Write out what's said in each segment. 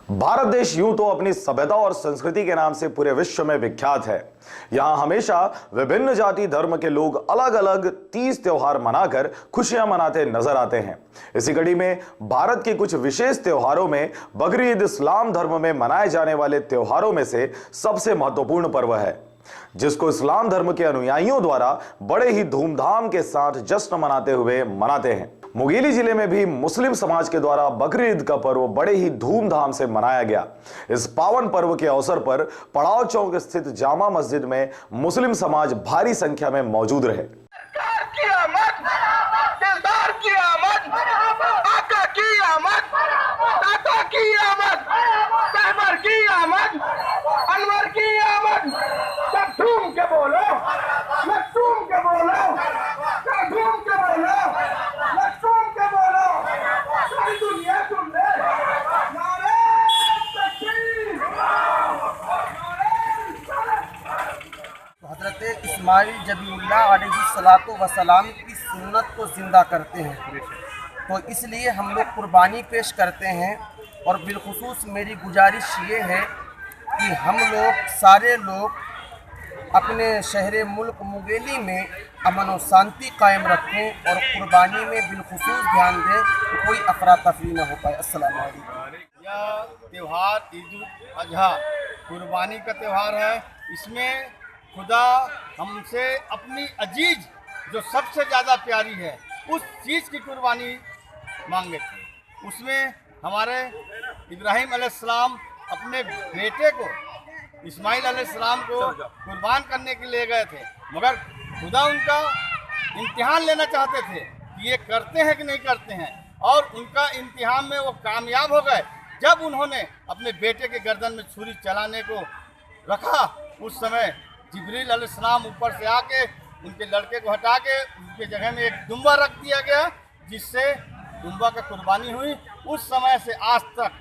भारत देश यूं तो अपनी सभ्यता और संस्कृति के नाम से पूरे विश्व में विख्यात है। यहाँ हमेशा विभिन्न जाति धर्म के लोग अलग अलग तीज त्योहार मनाकर खुशियां मनाते नजर आते हैं। इसी कड़ी में भारत के कुछ विशेष त्योहारों में बकरी ईद इस्लाम धर्म में मनाए जाने वाले त्योहारों में से सबसे महत्वपूर्ण पर्व है, जिसको इस्लाम धर्म के अनुयायियों द्वारा बड़े ही धूमधाम के साथ जश्न मनाते हुए मनाते हैं। मुंगेली जिले में भी मुस्लिम समाज के द्वारा बकरी ईद का पर्व बड़े ही धूमधाम से मनाया गया। इस पावन पर्व के अवसर पर पड़ाव चौक स्थित जामा मस्जिद में मुस्लिम समाज भारी संख्या में मौजूद रहे। हज़रत इस्माइल जबीउल्लाह अलैहिस्सलातु वस्सलाम की सुन्नत को ज़िंदा करते हैं, तो इसलिए हम लोग कुर्बानी पेश करते हैं। और बिलखुसूस मेरी गुजारिश ये है कि हम लोग सारे लोग अपने शहर मुल्क मुंगेली में अमन और शांति कायम रखें और कुर्बानी में बिलखुसूस ध्यान दें तो कोई अफरा तफरी न हो पाए। अस्सलाम वालेकुम। यह त्यौहार ईद उल अजहा कुर्बानी का त्यौहार है। इसमें खुदा हमसे अपनी अजीज जो सबसे ज़्यादा प्यारी है उस चीज़ की कुर्बानी मांगे थे। उसमें हमारे इब्राहिम अलैहिस्सलाम अपने बेटे को इस्माइल अलैहिस्सलाम को कुर्बान करने के लिए गए थे, मगर खुदा उनका इम्तिहान लेना चाहते थे कि ये करते हैं कि नहीं करते हैं, और उनका इम्तिहान में वो कामयाब हो गए। जब उन्होंने अपने बेटे के गर्दन में छुरी चलाने को रखा, उस समय जिब्रील अलैहिस्सलाम ऊपर से आके उनके लड़के को हटा के उनके जगह में एक दुम्बा रख दिया गया, जिससे दुम्बा का कुर्बानी हुई। उस समय से आज तक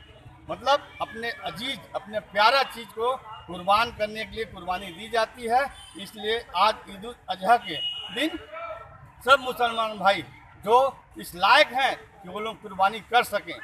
मतलब अपने अजीज अपने प्यारा चीज़ को कुर्बान करने के लिए कुर्बानी दी जाती है। इसलिए आज ईद उल अजहा के दिन सब मुसलमान भाई जो इस लायक हैं कि वो लोग कुर्बानी कर सकें,